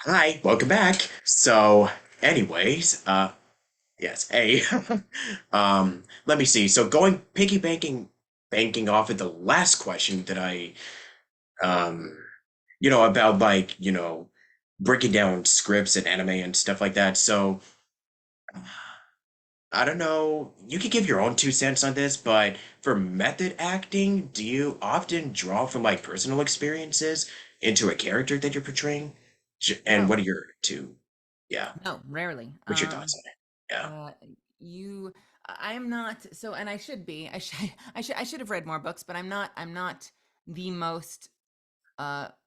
Hi, welcome back. So, anyways, yes, hey, let me see. So, going banking off of the last question that um, about breaking down scripts and anime and stuff like that. So, I don't know. You could give your own 2 cents on this, but for method acting, do you often draw from like personal experiences into a character that you're portraying? And what No, are your two? Yeah. no, rarely. What's your thoughts on it? Yeah. Uh, you, I'm not so, and I should be. I should have read more books, but I'm not the most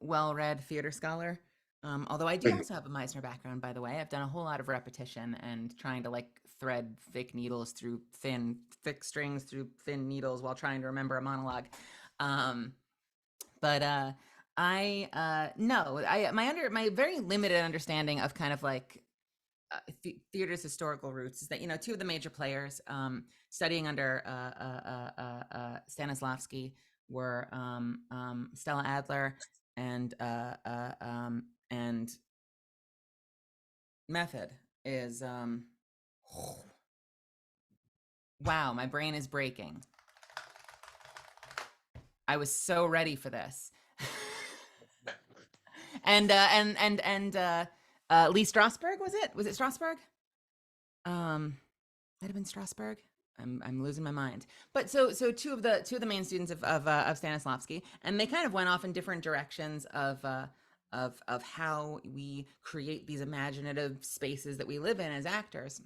well-read theater scholar. Although I do Mhm. also have a Meisner background, by the way. I've done a whole lot of repetition and trying to like thread thick needles through thick strings through thin needles while trying to remember a monologue. Um, but I no, I my very limited understanding of kind of like theater's historical roots is that two of the major players studying under Stanislavski were Stella Adler and Method is wow, my brain is breaking. I was so ready for this. And Lee Strasberg, was it? Was it Strasberg? Might have been Strasberg. I'm losing my mind. But so two of the main students of Stanislavski, and they kind of went off in different directions of how we create these imaginative spaces that we live in as actors.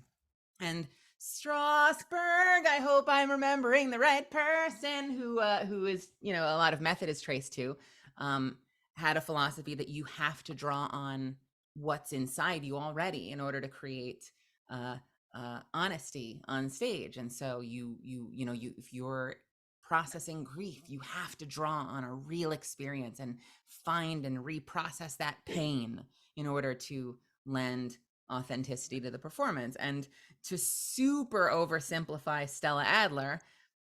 And Strasberg, I hope I'm remembering the right person who is a lot of method is traced to, um, had a philosophy that you have to draw on what's inside you already in order to create uh, honesty on stage. And so you if you're processing grief, you have to draw on a real experience and find and reprocess that pain in order to lend authenticity to the performance. And to super oversimplify Stella Adler,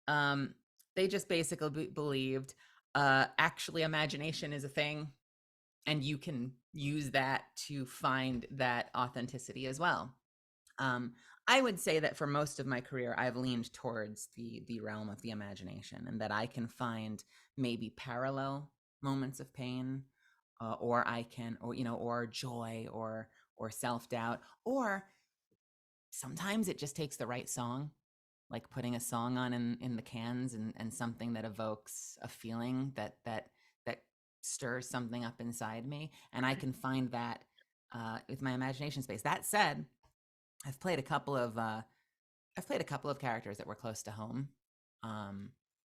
um, they just basically believed actually imagination is a thing, and you can use that to find that authenticity as well. Um, I would say that for most of my career, I've leaned towards the realm of the imagination, and that I can find maybe parallel moments of pain, or I can, or joy, or self doubt, or sometimes it just takes the right song, like putting a song on in the cans, and something that evokes a feeling that stirs something up inside me, and I can find that with my imagination space. That said, I've played a couple of I've played a couple of characters that were close to home. Um,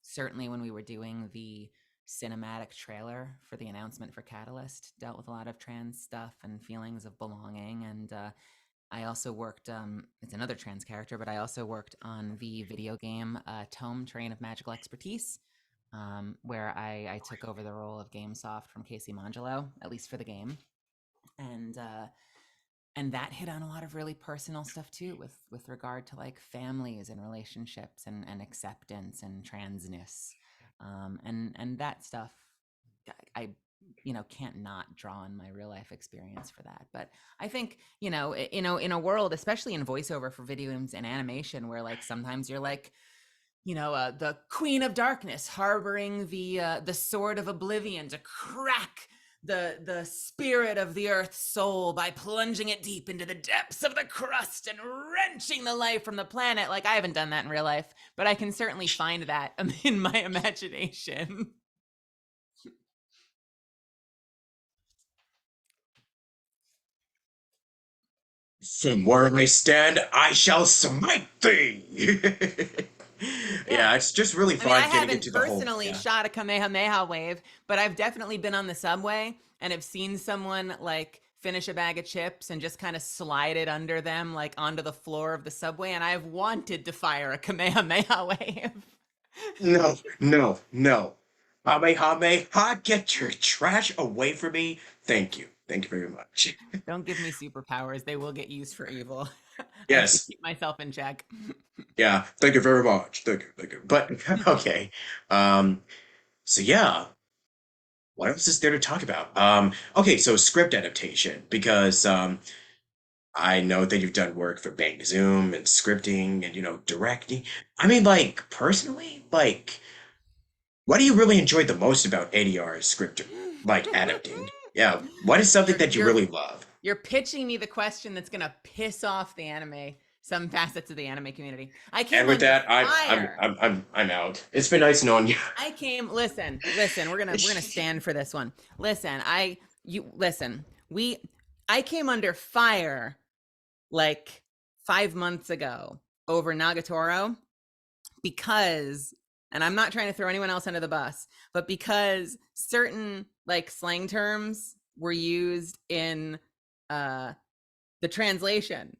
Certainly, when we were doing the cinematic trailer for the announcement for Catalyst, dealt with a lot of trans stuff and feelings of belonging. And I also worked, it's another trans character, but I also worked on the video game Tome Train of Magical Expertise, where I took over the role of GameSoft from Casey Mangelo, at least for the game. And and that hit on a lot of really personal stuff too, with regard to like families and relationships and acceptance and transness, and that stuff. I can't not draw on my real life experience for that. But I think in a world, especially in voiceover for video games and animation, where like sometimes you're like the Queen of Darkness, harboring the sword of oblivion to crack the spirit of the Earth's soul by plunging it deep into the depths of the crust and wrenching the life from the planet. Like, I haven't done that in real life, but I can certainly find that in my imagination. From where I stand, I shall smite thee. Yeah. Yeah, it's just really I mean, I fun getting haven't into the whole. personally Yeah. shot a Kamehameha wave, but I've definitely been on the subway and have seen someone like finish a bag of chips and just kind of slide it under them, like onto the floor of the subway. And I've wanted to fire a Kamehameha wave. No, no, no. Hame, hame, ha, get your trash away from me. Thank you. Thank you very much. Don't give me superpowers, they will get used for evil. I have to Yes. keep myself in check. Yeah. Thank you very much. Thank you. Thank you. But okay. Um. So yeah. what else is there to talk about? Okay, so script adaptation, because I know that you've done work for Bang Zoom and scripting and directing. I mean, like personally, like what do you really enjoy the most about ADR script, like adapting? Yeah, what is something you're that you you're really love? you're pitching me the question that's gonna piss off the anime, some facets of the anime community. I And came with under that, fire. I'm out. It's been nice knowing you. I came. Listen. We're gonna stand for this one. Listen. Listen. We. I came under fire like 5 months ago over Nagatoro because, and I'm not trying to throw anyone else under the bus, but because certain like slang terms were used in uh the translation.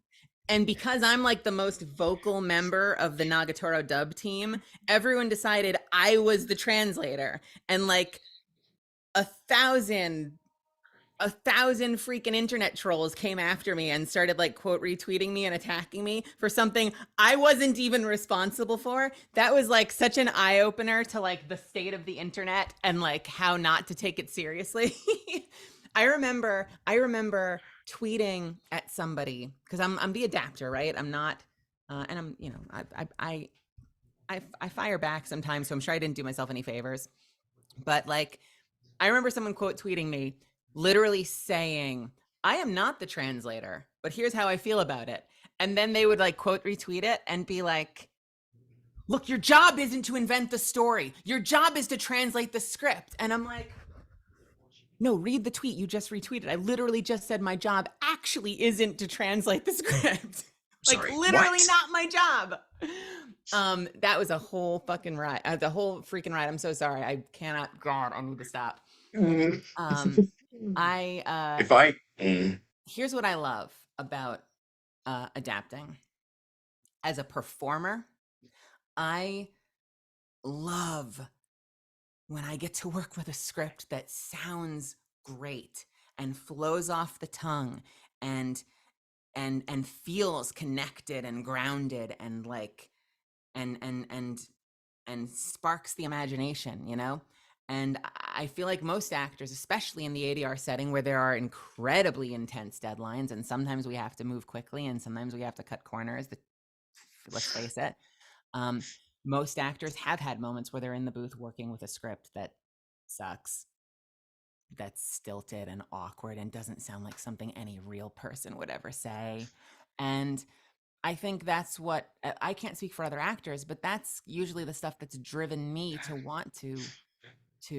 And because I'm like the most vocal member of the Nagatoro dub team, everyone decided I was the translator. And like a thousand a thousand freaking internet trolls came after me and started like quote retweeting me and attacking me for something I wasn't even responsible for. That was like such an eye opener to like the state of the internet and like how not to take it seriously. I remember tweeting at somebody because I'm the adapter, right? I'm not, and I'm I fire back sometimes, so I'm sure I didn't do myself any favors. But like I remember someone quote tweeting me, literally saying, I am not the translator, but here's how I feel about it. And then they would like quote retweet it and be like, look, your job isn't to invent the story. Your job is to translate the script. And I'm like, no, read the tweet you just retweeted. I literally just said my job actually isn't to translate the script. Like Sorry, literally what? not my job. That was a whole fucking ride. The whole freaking ride. I'm so sorry. I cannot. God, I need to stop. Mm. Um, I If I mm, Here's what I love about adapting. As a performer, I love when I get to work with a script that sounds great and flows off the tongue and and feels connected and grounded and like and and and and sparks the imagination, you know? And I feel like most actors, especially in the ADR setting where there are incredibly intense deadlines, and sometimes we have to move quickly and sometimes we have to cut corners, let's face it. Um, Most actors have had moments where they're in the booth working with a script that sucks, that's stilted and awkward and doesn't sound like something any real person would ever say. And I think that's what I can't speak for other actors, but that's usually the stuff that's driven me to want to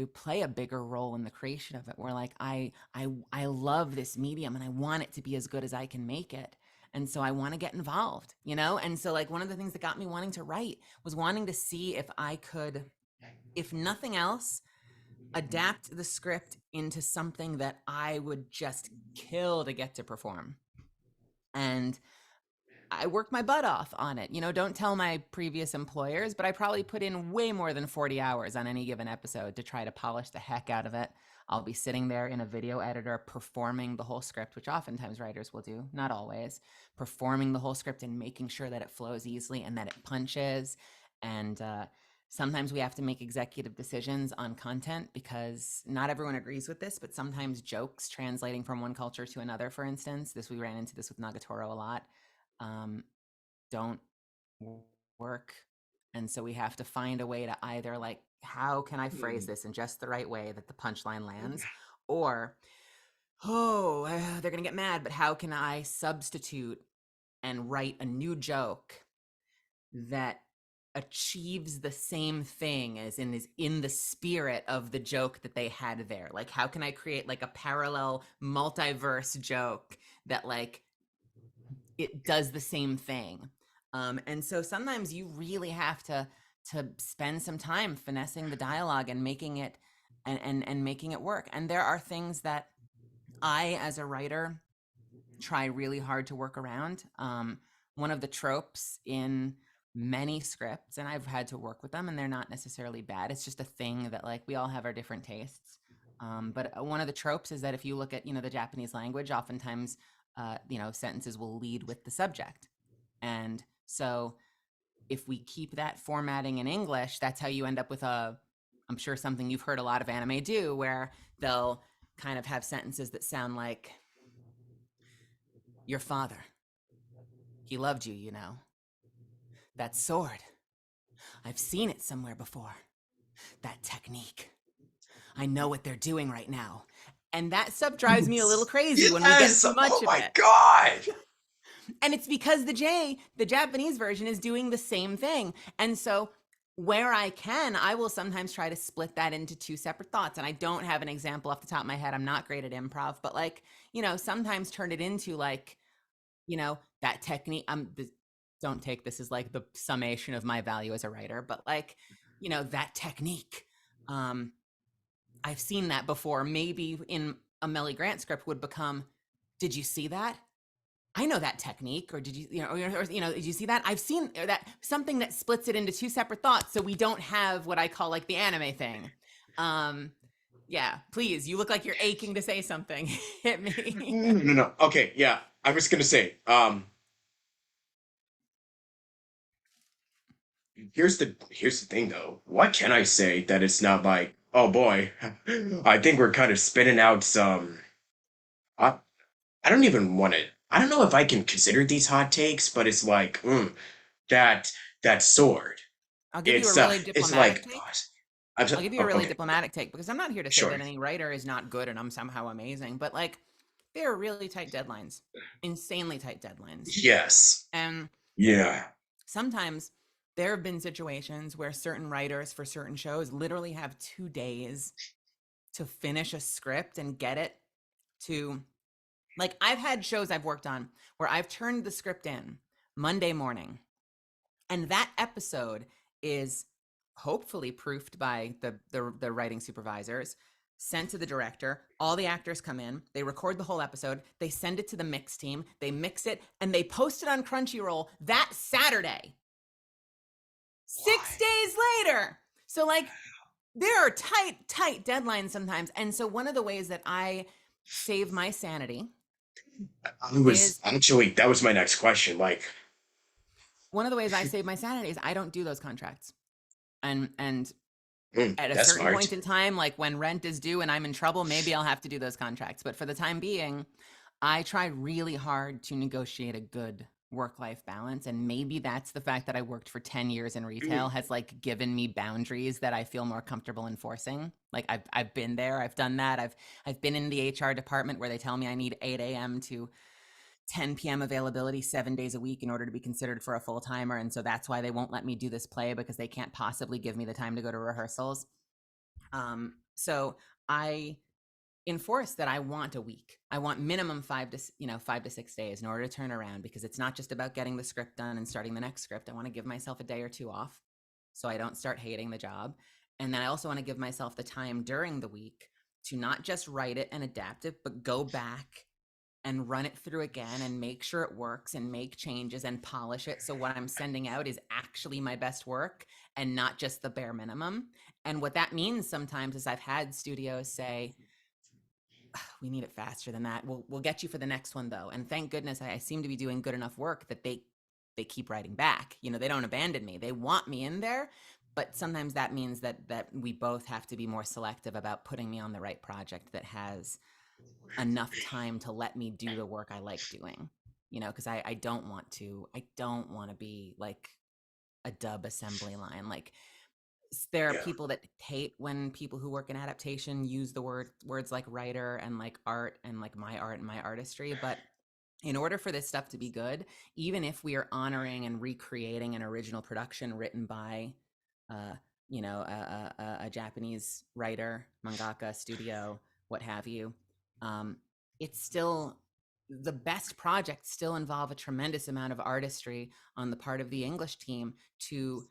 play a bigger role in the creation of it. Where like I love this medium and I want it to be as good as I can make it. And so I want to get involved, you know? And so like one of the things that got me wanting to write was wanting to see if I could, if nothing else, adapt the script into something that I would just kill to get to perform. And I worked my butt off on it. You know, don't tell my previous employers, but I probably put in way more than 40 hours on any given episode to try to polish the heck out of it. I'll be sitting there in a video editor performing the whole script, which oftentimes writers will do, not always, performing the whole script and making sure that it flows easily and that it punches. And sometimes we have to make executive decisions on content because not everyone agrees with this, but sometimes jokes translating from one culture to another, for instance, we ran into this with Nagatoro a lot, um, don't work. And so we have to find a way to either like, how can I phrase mm, this in just the right way that the punchline lands? Or, oh, they're going to get mad, but how can I substitute and write a new joke that achieves the same thing as in is in the spirit of the joke that they had there? Like how can I create like a parallel multiverse joke that like it does the same thing. And so sometimes you really have to spend some time finessing the dialogue and making it and making it work. And there are things that I, as a writer, try really hard to work around. One of the tropes in many scripts, and I've had to work with them, and they're not necessarily bad. It's just a thing that like we all have our different tastes. But one of the tropes is that if you look at the Japanese language, oftentimes sentences will lead with the subject, and so if we keep that formatting in English, that's how you end up with a I'm sure something you've heard a lot of anime do, where they'll kind of have sentences that sound like, your father, he loved you, you know. That sword, I've seen it somewhere before. That technique, I know what they're doing right now. And that stuff drives me a little crazy when we get Yes! too much Oh of my it. God! And it's because the Japanese version, is doing the same thing. And so where I can, I will sometimes try to split that into two separate thoughts. And I don't have an example off the top of my head. I'm not great at improv, but like, sometimes turn it into like, that technique. Don't take this as like the summation of my value as a writer, but like, that technique. I've seen that before. Maybe in a Melly Grant script would become, did you see that? I know that technique, or did you, did you see that? I've seen that, something that splits it into two separate thoughts, so we don't have what I call like the anime thing. Um, yeah, please, you look like you're aching to say something. Hit me. No, no, no. Okay, yeah. I was gonna say, here's the thing though. What can I say that it's not like, oh boy, I think we're kind of spinning out some. I, I don't even want to. I don't know if I can consider these hot takes, but it's like, that that sword. I'll give you a It's really it's diplomatic like, take. I'm I'll so, give you a oh, really okay, diplomatic take, because I'm not here to say sure. that any writer is not good and I'm somehow amazing, but like, there are really tight deadlines, insanely tight deadlines. Yes. And Yeah. sometimes there have been situations where certain writers for certain shows literally have 2 days to finish a script and get it to, like, I've had shows I've worked on where I've turned the script in Monday morning, and that episode is hopefully proofed by the writing supervisors, sent to the director. All the actors come in, they record the whole episode, they send it to the mix team, they mix it, and they post it on Crunchyroll that Saturday, six Why? days later. So like, there are tight deadlines sometimes. And so one of the ways that I save my sanity I was is actually that was my next question. Like, I don't do those contracts. And at a that's certain smart. point in time, like when rent is due and I'm in trouble, maybe I'll have to do those contracts. But for the time being, I try really hard to negotiate a good work-life balance. And maybe that's the fact that I worked for 10 years in retail has like given me boundaries that I feel more comfortable enforcing. Like I've been there, I've done that. I've been in the HR department where they tell me I need 8 a.m. to 10 p.m. availability 7 days a week in order to be considered for a full timer. And so that's why they won't let me do this play, because they can't possibly give me the time to go to rehearsals. So I enforce that I want a week. I want minimum 5 to 6 days in order to turn around, because it's not just about getting the script done and starting the next script. I want to give myself a day or two off so I don't start hating the job. And then I also want to give myself the time during the week to not just write it and adapt it, but go back and run it through again and make sure it works and make changes and polish it, so what I'm sending out is actually my best work and not just the bare minimum. And what that means sometimes is I've had studios say, we need it faster than that. We'll get you for the next one though. And thank goodness I seem to be doing good enough work that they keep writing back. They don't abandon me. They want me in there, but sometimes that means that we both have to be more selective about putting me on the right project that has enough time to let me do the work I like doing. Because I don't want to be like a dub assembly line. Like, there are Yeah. people that hate when people who work in adaptation use the words like writer and like art and like my art and my artistry. But in order for this stuff to be good, even if we are honoring and recreating an original production written by uh, a Japanese writer, mangaka, studio, what have you, um, it's still, the best projects still involve a tremendous amount of artistry on the part of the English team. To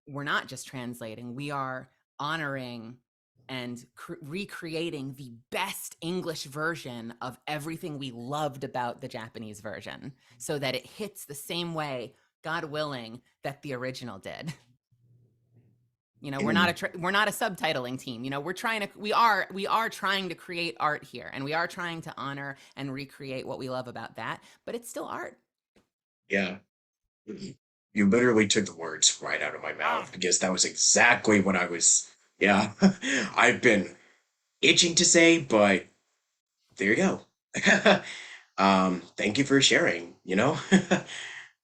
We're not just translating, we are honoring and recreating the best English version of everything we loved about the Japanese version, so that it hits the same way, God willing, that the original did. We're not a subtitling team. We are trying to create art here, and we are trying to honor and recreate what we love about that, but it's still art. Yeah. You literally took the words right out of my mouth because that was exactly what I was Yeah. I've been itching to say, but there you go. Thank you for sharing, you know?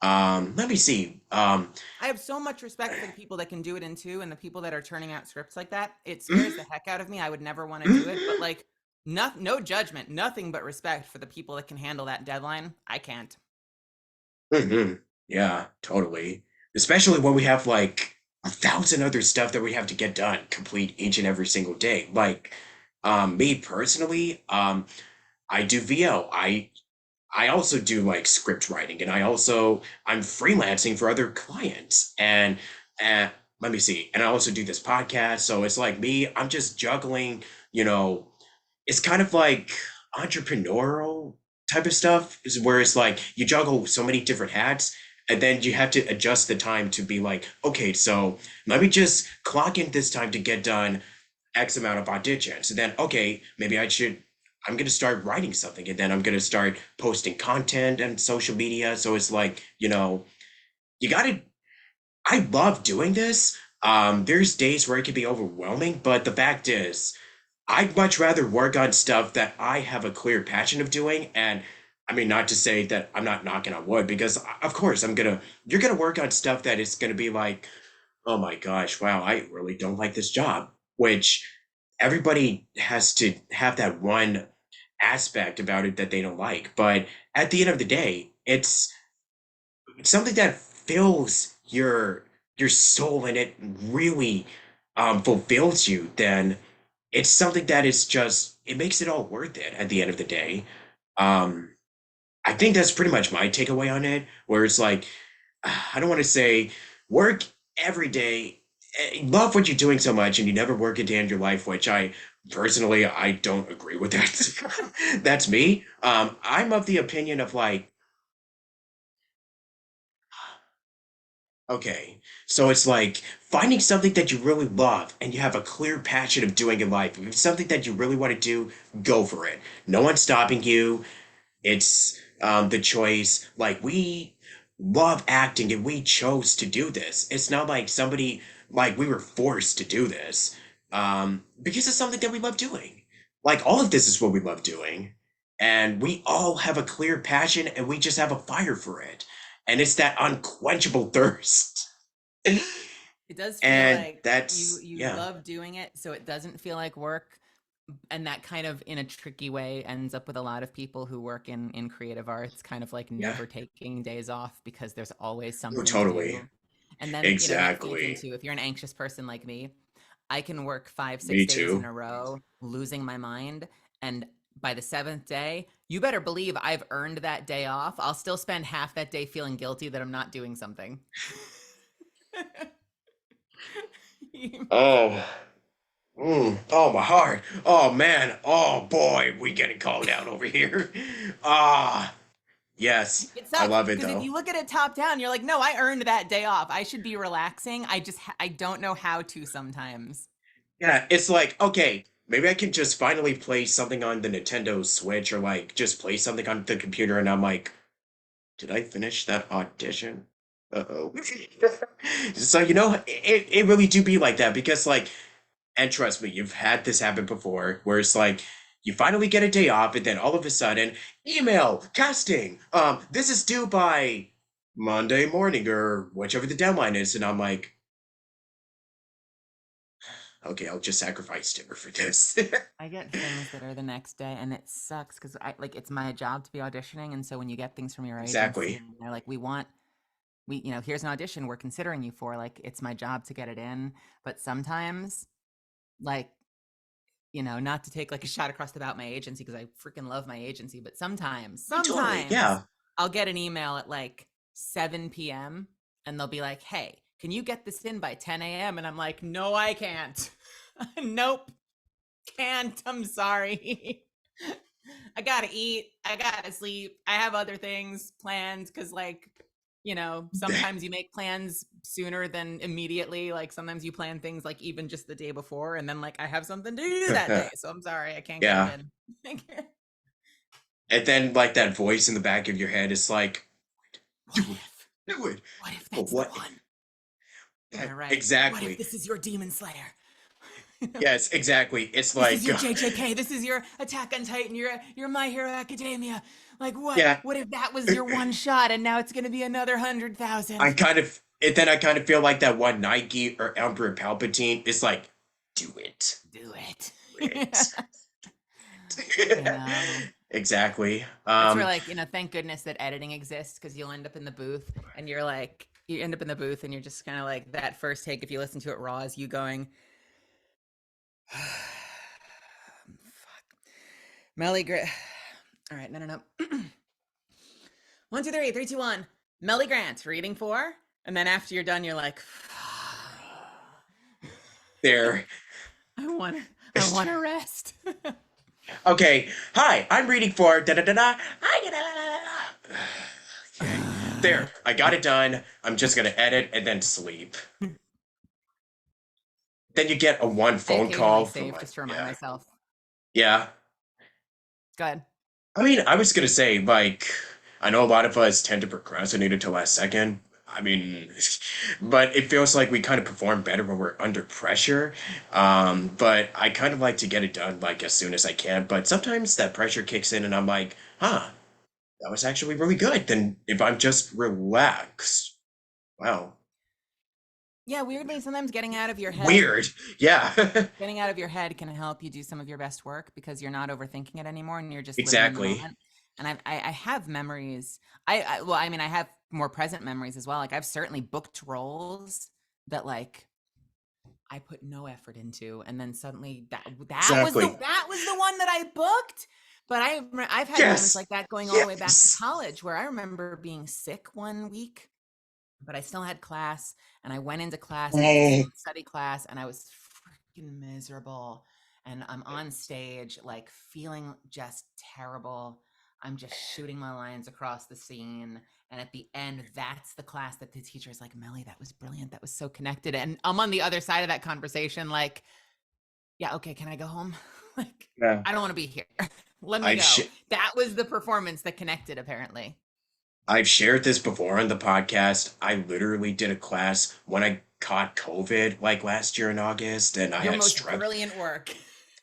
Let me see. I have so much respect for the people that can do it in two and the people that are turning out scripts like that. It scares the heck out of me. I would never want to do it, but like no judgment, nothing but respect for the people that can handle that deadline. I can't. Mhm. Yeah, totally. Especially when we have like 1,000 other stuff that we have to get done, complete each and every single day. Like, me personally, I do VO. I also do like script writing, and I'm freelancing for other clients. And let me see, and I also do this podcast. So it's like me, I'm just juggling, you know, it's kind of like entrepreneurial type of stuff is where it's like you juggle so many different hats, and then you have to adjust the time to be like, okay, so let me just clock in this time to get done X amount of auditions. And then, okay, maybe I'm going to start writing something, and then I'm going to start posting content and social media. So it's like, you got to, I love doing this. There's days where it can be overwhelming, but the fact is, I'd much rather work on stuff that I have a clear passion of doing. And I mean, not to say that I'm not knocking on wood, because of course you're gonna work on stuff that is gonna be like, oh my gosh, wow, I really don't like this job. Which everybody has to have that one aspect about it that they don't like. But at the end of the day, it's something that fills your soul and it really fulfills you. Then it's something that is just it makes it all worth it at the end of the day. um I think that's pretty much my takeaway on it, where it's like, I don't want to say work every day, love what you're doing so much and you never work a day in your life, which I don't agree with that. That's me. I'm of the opinion of like, okay, so it's like finding something that you really love and you have a clear passion of doing in life. If it's something that you really want to do, go for it. No one's stopping you. It's the choice. Like, we love acting and we chose to do this. It's not like somebody, like, we were forced to do this, because it's something that we love doing. Like, all of this is what we love doing. And we all have a clear passion and we just have a fire for it. And it's that unquenchable thirst. It does feel And like that's, you yeah, love doing it, so it doesn't feel like work, and that kind of in a tricky way ends up with a lot of people who work in creative arts kind of like yeah, never taking days off because there's always no, something to totally. do. And then, that feeds Exactly. into if you're an anxious person like me, I can work 5, 6 Me days in too. a row, losing my mind, and by the 7th day, you better believe I've earned that day off. I'll still spend half that day feeling guilty that I'm not doing something. Oh. Oh, my heart. Oh, man. Oh, boy. We getting called out over here. Ah, yes. It I sucks love it, because if though. you look at it top down, you're like, no, I earned that day off. I should be relaxing. I don't know how to sometimes. Yeah, it's like, okay, maybe I can just finally play something on the Nintendo Switch, or like just play something on the computer, and I'm like, did I finish that audition? Uh-oh. So, it really do be like that, because like, and trust me, you've had this happen before, where it's like you finally get a day off, and then all of a sudden, email, casting, this is due by Monday morning or whichever the deadline is, and I'm like, okay, I'll just sacrifice dinner for this. I get things that are the next day, and it sucks because I like it's my job to be auditioning, and so when you get things from your agency, Exactly. and they're like, here's an audition we're considering you for. Like, it's my job to get it in, but sometimes, like, not to take like a shot across the bow at my agency because I freaking love my agency, but Oh, totally. sometimes Yeah. I'll get an email at like 7 p.m. and they'll be like, hey, can you get this in by 10 a.m.? And I'm like, no, I can't. Nope, can't. I'm sorry. I gotta eat. I gotta sleep. I have other things planned because, like, sometimes you make plans sooner than immediately. Like, sometimes you plan things like even just the day before, and then, like, I have something to do that day. So I'm sorry, I can't get it Yeah. in. And then like that voice in the back of your head is like, What do it, if? do it. What if But that's the what? one? Am I right? What if Exactly. this is your demon slayer? Yes, exactly. It's This is like, your JJK. This is your Attack on Titan. Your My Hero Academia. Like what? yeah, What if that was your one shot and now it's gonna be another 100,000? then I kind of feel like that one Nike or Emperor Palpatine is like, do it, Do it. do I it. know. Exactly. That's where like, thank goodness that editing exists because you'll end up in the booth and you're like, you end up in the booth and you're just kind of like that first take. If you listen to it raw, is you going, fuck, Melly Grant. All right, no. One, two, three, three, two, one. Melly Grant, reading for, and then after you're done, you're like, There. I want to, I want to rest. Okay. Hi, I'm reading for da da da da. Hi, da da da da. Okay. There. I got it done. I'm just gonna edit and then sleep. Then you get a one I phone occasionally call from save like, just to remind yeah. myself. Yeah. Go ahead. I mean, I was gonna say, like, I know a lot of us tend to procrastinate until last second. I mean, but it feels like we kind of perform better when we're under pressure. But I kind of like to get it done like as soon as I can. But sometimes that pressure kicks in and I'm like, huh, that was actually really good. Then if I'm just relaxed, wow, Yeah, weirdly, sometimes weird. Yeah, getting out of your head can help you do some of your best work because you're not overthinking it anymore and you're just living in the exactly. moment. And I have memories. I mean, I have more present memories as well. Like I've certainly booked roles that like I put no effort into, and then suddenly Exactly. that was the one that I booked. But I've had moments Yes. like that going all the way back to Yes. college, where I remember being sick one week, but I still had class, and I went into class, and it's a Oh, self-study class, and I was freaking miserable. And I'm on stage, like feeling just terrible. I'm just shooting my lines across the scene. And at the end, that's the class that the teacher is like, Melly, that was brilliant. That was so connected. And I'm on the other side of that conversation, like, yeah, okay, can I go home? Like, yeah. I don't want to be here. Let me I've go. sh That was the performance that connected, apparently. I've shared this before on the podcast. I literally did a class when I caught COVID like last year in August, and I Your had most strep. brilliant work.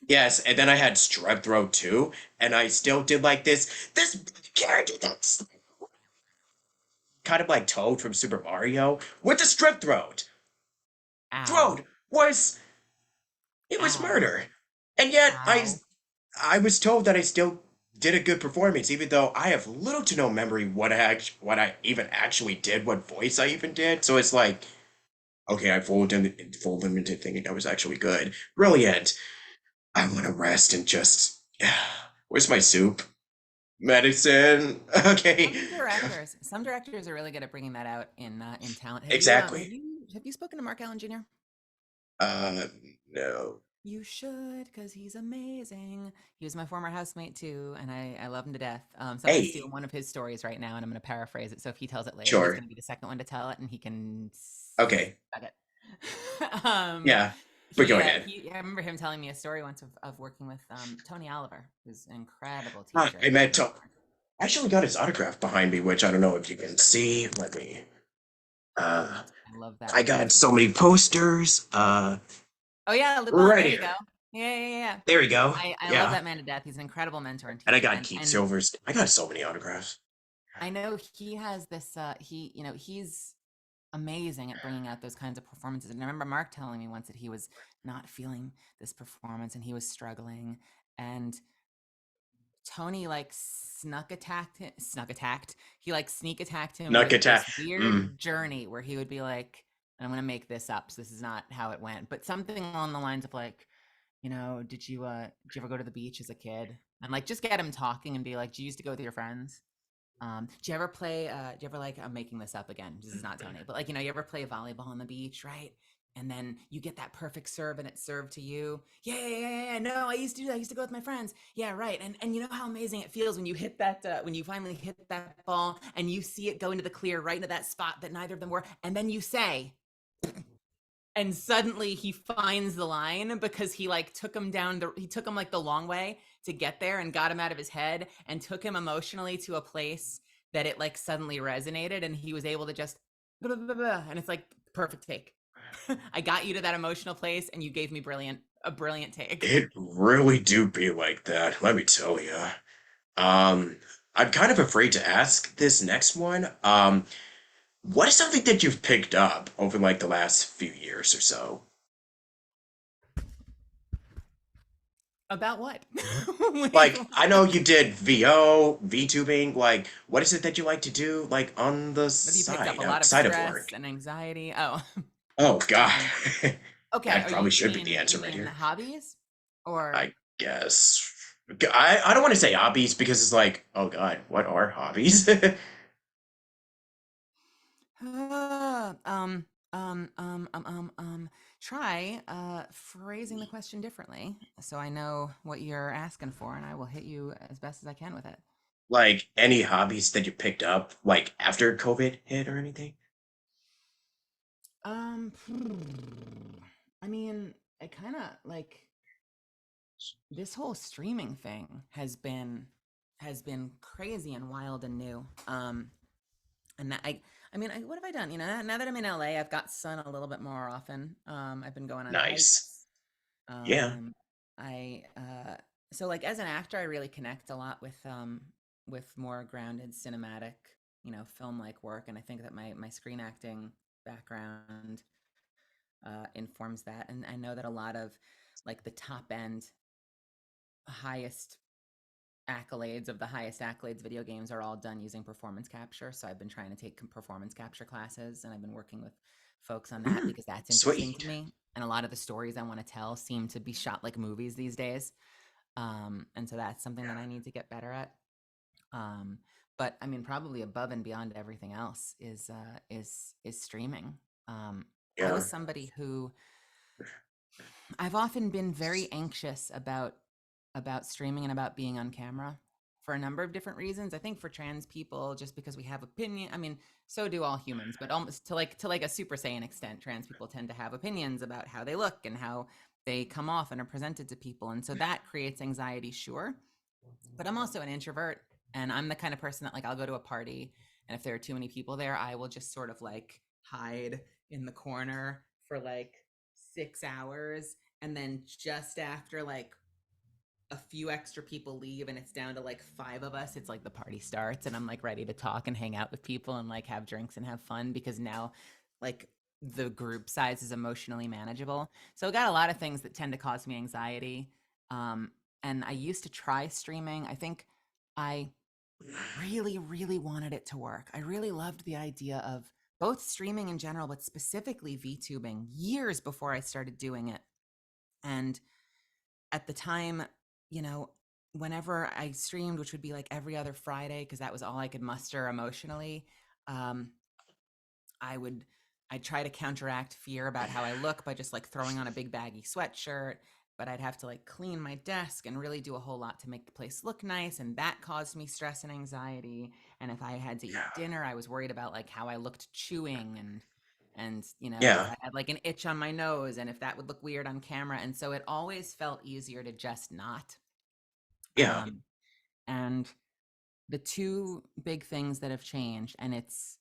Yes, and then I had strep throat too, and I still did like this character that's kind of like Toad from Super Mario with the strep throat. Ow. Throat was it was Ow. murder, and yet Ow. I was told that I still did a good performance, even though I have little to no memory what I even actually did, what voice I even did. So it's like, okay, fooled him into thinking I was actually good. Brilliant. I want to rest and just. Where's my soup? Medicine. Okay. Some directors are really good at bringing that out in talent. Exactly. Have you spoken to Mark Allen Jr.? Uh, no. You should, because he's amazing. He was my former housemate too, and I love him to death. So I'm going to steal Hey. one of his stories right now, and I'm going to paraphrase it. So if he tells it later, he's Sure. going to be the second one to tell it, and he can Okay. suck it. Yeah. But go ahead. I remember him telling me a story once of working with Tony Oliver, who's an incredible Ah, teacher, I met incredible Tom. mentor. I actually got his autograph behind me, which I don't know if you can see. Let me. Uh, I love that I man got to so death. many posters. Oh yeah, Lupin. Right There you here. go. Yeah. There we go. I love Yeah. that man to death. He's an incredible mentor and And I teacher. got Keith And Silver's. I got so many autographs. I know he has this he's amazing at bringing out those kinds of performances. And I remember Mark telling me once that he was not feeling this performance and he was struggling, and Tony like snuck attacked. He like sneak attacked him with Nukata. this weird Mm. journey where he would be like, and I'm gonna make this up, so this is not how it went, but something along the lines of like, did you ever go to the beach as a kid? And like just get him talking and be like, do you used to go with your friends? Do you ever play do you ever like, I'm making this up again, this is not Tony, but like, you ever play volleyball on the beach, right? And then you get that perfect serve and it's served to you. Yeah. No, I used to do that. I used to go with my friends. Yeah, right. And you know how amazing it feels when you hit that when you finally hit that ball and you see it go into the clear right into that spot that neither of them were, and then you say, and suddenly he finds the line because he took him like the long way to get there and got him out of his head and took him emotionally to a place that it like suddenly resonated and he was able to just blah, blah, blah, and it's like perfect take. I got you to that emotional place and you gave me brilliant a brilliant take. It really do be like that, let me tell you. Um, I'm kind of afraid to ask this next one. What is something that you've picked up over like the last few years or so? About what? Like, I know you did VO, VTubing, like, what is it that you like to do, like, on the Have you picked up a side, lot of outside of stress work? and anxiety? Oh, Oh, God. um, okay. That Are probably you should be the mean answer you right mean here. hobbies or I guess. I don't want to say hobbies because it's like, oh God, what are hobbies? uh, try phrasing the question differently so I know what you're asking for and I will hit you as best as I can with it. Like, any hobbies that you picked up, like, after COVID hit or anything? Um, I mean, I kind of like this whole streaming thing has been crazy and wild and new. And that I mean, what have I done? You know, now that I'm in LA, I've got sun a little bit more often. I've been going on Nice. hikes. Yeah. Um, I so like as an actor, I really connect a lot with more grounded cinematic, film like work, and I think that my screen acting background informs that. And I know that a lot of like the top end, highest accolades of the highest accolades video games are all done using performance capture. So I've been trying to take performance capture classes and I've been working with folks on that Mm, because that's interesting to sweet. me. And a lot of the stories I want to tell seem to be shot like movies these days. And so that's something that I need to get better at. Um, but I mean, probably above and beyond everything else is streaming. I was Yeah. somebody who I've often been very anxious about streaming and about being on camera for a number of different reasons. I think for trans people, just because we have opinion. I mean, so do all humans, but almost to like a super saiyan extent, trans people tend to have opinions about how they look and how they come off and are presented to people, and so that creates anxiety, sure. But I'm also an introvert, and I'm the kind of person that like I'll go to a party, and if there are too many people there, I will just sort of like hide in the corner for like 6 hours, and then just after like a few extra people leave and it's down to like five of us, it's like the party starts and I'm like ready to talk and hang out with people and like have drinks and have fun because now like the group size is emotionally manageable. So I got a lot of things that tend to cause me anxiety. Um, and I used to try streaming. I think I really, really wanted it to work. I really loved the idea of both streaming in general, but specifically VTubing years before I started doing it. And at the time, you know, whenever I streamed, which would be like every other Friday, because that was all I could muster emotionally, um, I would I'd try to counteract fear about how I look by just like throwing on a big baggy sweatshirt, but I'd have to like clean my desk and really do a whole lot to make the place look nice, and that caused me stress and anxiety. And if I had to eat Yeah. dinner, I was worried about like how I looked chewing and if Yeah. I had like an itch on my nose and if that would look weird on camera. And so it always felt easier to just not. Yeah. Um, and the two big things that have changed, and it's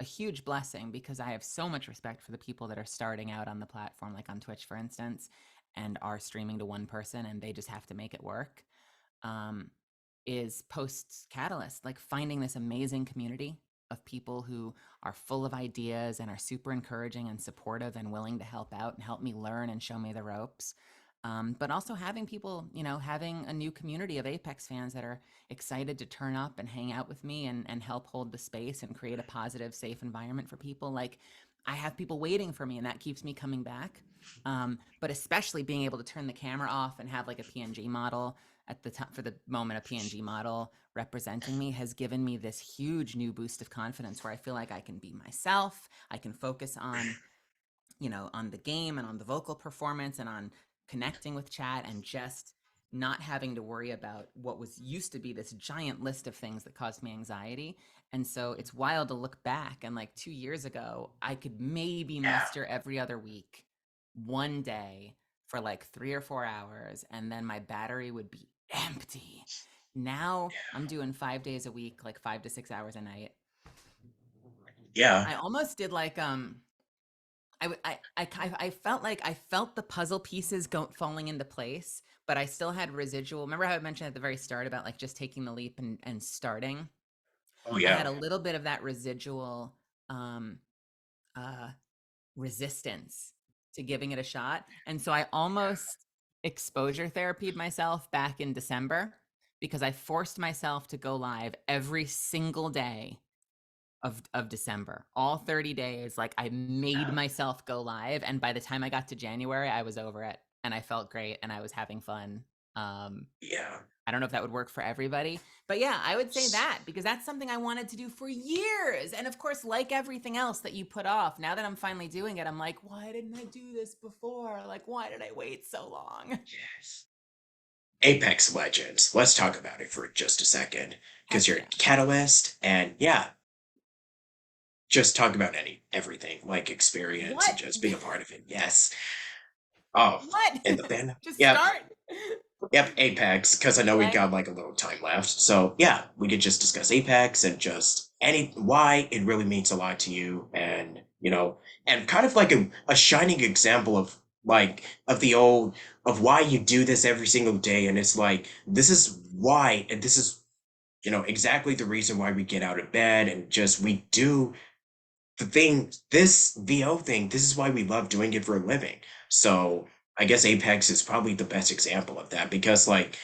a huge blessing because I have so much respect for the people that are starting out on the platform, like on Twitch, for instance, and are streaming to one person and they just have to make it work. Um, is post Catalyst, like finding this amazing community of people who are full of ideas and are super encouraging and supportive and willing to help out and help me learn and show me the ropes. But also having people, having a new community of Apex fans that are excited to turn up and hang out with me and help hold the space and create a positive, safe environment for people. Like I have people waiting for me, and that keeps me coming back. But especially being able to turn the camera off and have like a PNG model at the time for the moment, a PNG model representing me has given me this huge new boost of confidence where I feel like I can be myself. I can focus on the game and on the vocal performance and on connecting with chat and just not having to worry about what was used to be this giant list of things that caused me anxiety. And so it's wild to look back and like 2 years ago, I could maybe Yeah. muster every other week one day for like 3 or 4 hours, and then my battery would be empty. Now I'm doing 5 days a week, like 5 to 6 hours a night. Yeah. I almost did like I felt like I felt the puzzle pieces go falling into place, but I still had residual. Remember how I mentioned at the very start about like just taking the leap and starting? Oh I had yeah. a little bit of that residual um uh resistance to giving it a shot. And so I almost exposure therapied myself back in December because I forced myself to go live every single day of December. All 30 days, like I made Yeah. myself go live. And by the time I got to January, I was over it and I felt great and I was having fun. Um, Yeah. I don't know if that would work for everybody, but yeah, I would say that because that's something I wanted to do for years. And of course, like everything else that you put off, now that I'm finally doing it, I'm like, why didn't I do this before? Like, why did I wait so long? Yes. Apex Legends. Let's talk about it for just a second. Because Heck you're a yeah. catalyst, and yeah, just talk about everything, like experience and What? just being a part of it. Yes. Oh, What? and the fan. Just Yep. start. Yep, Apex, because I know we've Okay. got like a little time left. So yeah, we could just discuss Apex and just any why it really means a lot to you, and and kind of like a shining example of like of the old of why you do this every single day, and it's like this is why, and this is exactly the reason why we get out of bed and just we do the thing, this VO thing, this is why we love doing it for a living. So I guess Apex is probably the best example of that because like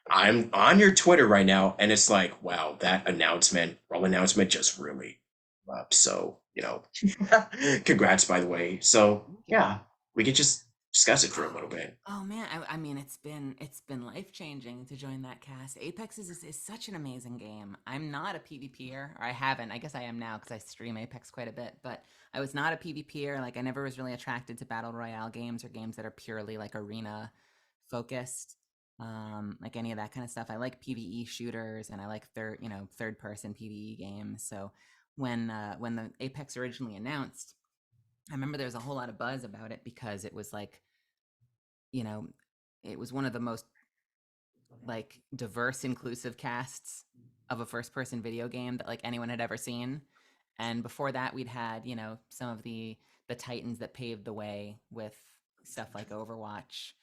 I'm on your Twitter right now and it's like, wow, that role announcement just really up. So, congrats by the way. So Thank you. yeah, we could just discuss it for a little bit. Oh man, I mean it's been life changing to join that cast. Apex is such an amazing game. I'm not a PvPer, or I haven't. I guess I am now because I stream Apex quite a bit. But I was not a PvPer. Like I never was really attracted to battle royale games or games that are purely like arena focused. Like any of that kind of stuff. I like PvE shooters and I like third person PvE games. So when the Apex originally announced, I remember there was a whole lot of buzz about it because it was like you know, it was one of the most like diverse, inclusive casts of a first person video game that like anyone had ever seen. And before that, we'd had, some of the titans that paved the way with stuff like Overwatch,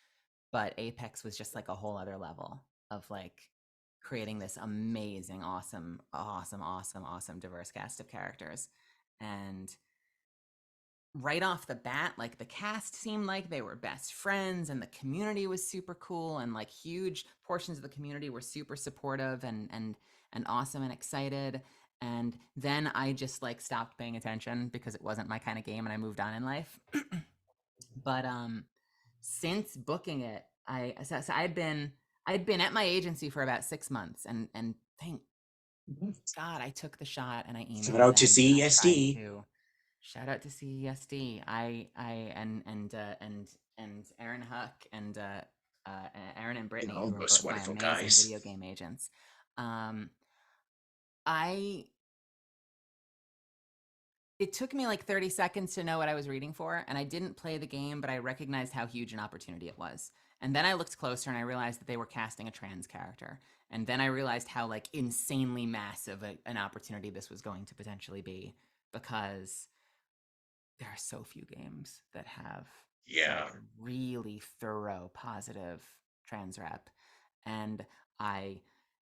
but Apex was just like a whole other level of like creating this amazing, awesome, awesome, awesome, awesome diverse cast of characters. And right off the bat, like the cast seemed like they were best friends and the community was super cool and like huge portions of the community were super supportive and awesome and excited. And then I just like stopped paying attention because it wasn't my kind of game and I moved on in life. But since booking it, so I'd been at my agency for about 6 months and thank God I took the shot and I Shout emailed out to them and I tried CESD. to. Shout out to CESD. And Aaron Huck Aaron and Brittany, who are Those both my wonderful amazing guys. video game agents. Um, I It took me like 30 seconds to know what I was reading for, and I didn't play the game, but I recognized how huge an opportunity it was. And then I looked closer and I realized that they were casting a trans character. And then I realized how like insanely massive an opportunity this was going to potentially be because there are so few games that have like Yeah. really thorough positive trans rep. And I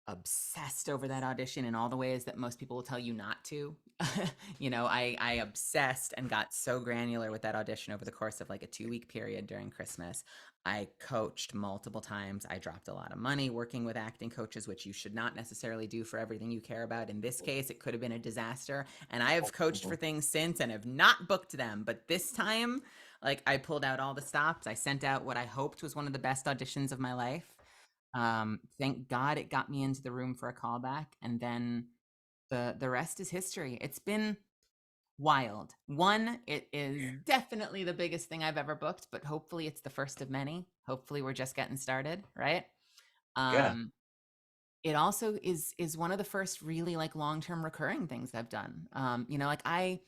obsessed over that audition in all the ways that most people will tell you not to. I obsessed and got so granular with that audition over the course of like a 2 week period during Christmas. I coached multiple times. I dropped a lot of money working with acting coaches, which you should not necessarily do for everything you care about. In this case, it could have been a disaster. And I have coached for things since and have not booked them. But this time, like I pulled out all the stops. I sent out what I hoped was one of the best auditions of my life. Thank God it got me into the room for a callback, and then the rest is history. It's been wild. One, it is definitely the biggest thing I've ever booked, but hopefully it's the first of many. Hopefully we're just getting started, right? Yeah. Um, it also is one of the first really like long-term recurring things I've done. Like I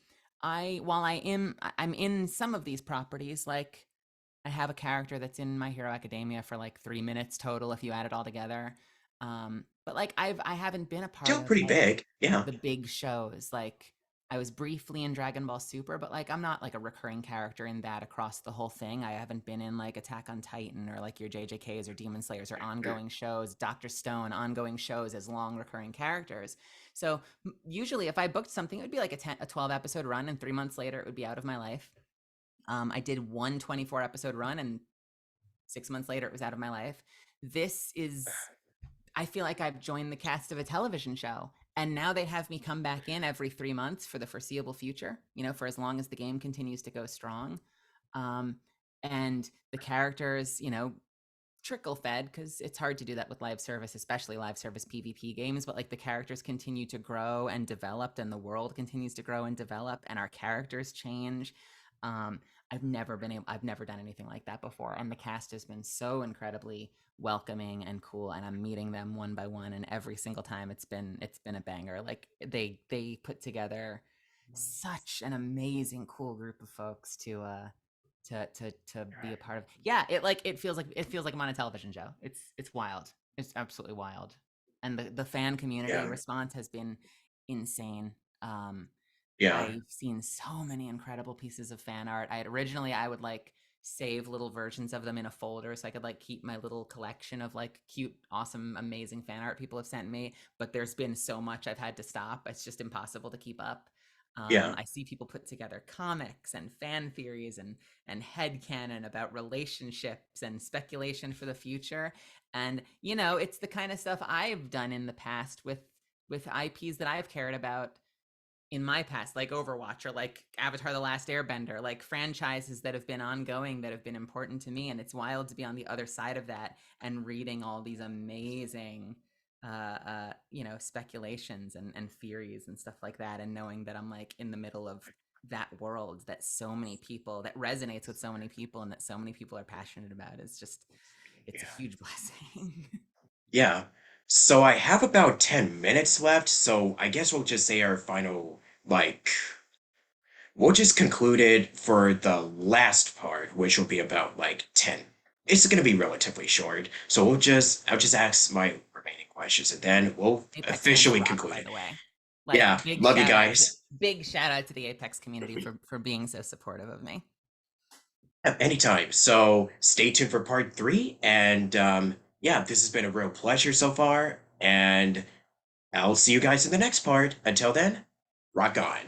while I'm in some of these properties, like I have a character that's in My Hero Academia for like 3 minutes total if you add it all together. But like I haven't been a part Still of pretty like big. Yeah. the big shows. Like I was briefly in Dragon Ball Super, but like I'm not like a recurring character in that across the whole thing. I haven't been in like Attack on Titan or like your JJKs or Demon Slayers or ongoing shows, Doctor Stone, ongoing shows as long recurring characters. So usually if I booked something, it would be like a 12 episode run, and 3 months later it would be out of my life. I did one 24 episode run, and 6 months later it was out of my life. This is, I feel like I've joined the cast of a television show. And now they have me come back in every 3 months for the foreseeable future, for as long as the game continues to go strong. Um, and the characters, trickle fed, because it's hard to do that with live service, especially live service PvP games. But like the characters continue to grow and develop, and the world continues to grow and develop, and our characters change. Um, I've never done anything like that before, and the cast has been so incredibly welcoming and cool, and I'm meeting them one by one, and every single time it's been a banger. Like they put together such an amazing, cool group of folks to be a part of. Yeah, it feels like I'm on a television show. It's wild. It's absolutely wild. And the fan community Yeah, response has been insane. Um yeah, I've seen so many incredible pieces of fan art. I would like save little versions of them in a folder so I could like keep my little collection of like cute, awesome, amazing fan art people have sent me. But there's been so much I've had to stop. It's just impossible to keep up. yeah, I see people put together comics and fan theories and headcanon about relationships and speculation for the future. And it's the kind of stuff I've done in the past with IPs that I've cared about in my past, like Overwatch or like Avatar The Last Airbender, like franchises that have been ongoing, that have been important to me. And it's wild to be on the other side of that and reading all these amazing speculations and theories and stuff like that, and knowing that I'm like in the middle of that world that so many people, that resonates with so many people, and that so many people are passionate about. It's a yeah, huge blessing. yeah. So I have about 10 minutes left, so I guess we'll just say our final, like, we'll just conclude it for the last part, which will be about like 10. It's going to be relatively short, so I'll just ask my remaining questions and then we'll Apex fans officially rock, conclude by it. the way. Like Yeah, love you guys. big shout out to the Apex community for being so supportive of me. Anytime. So stay tuned for part three. And yeah, this has been a real pleasure so far. And I'll see you guys in the next part. Until then, rock on.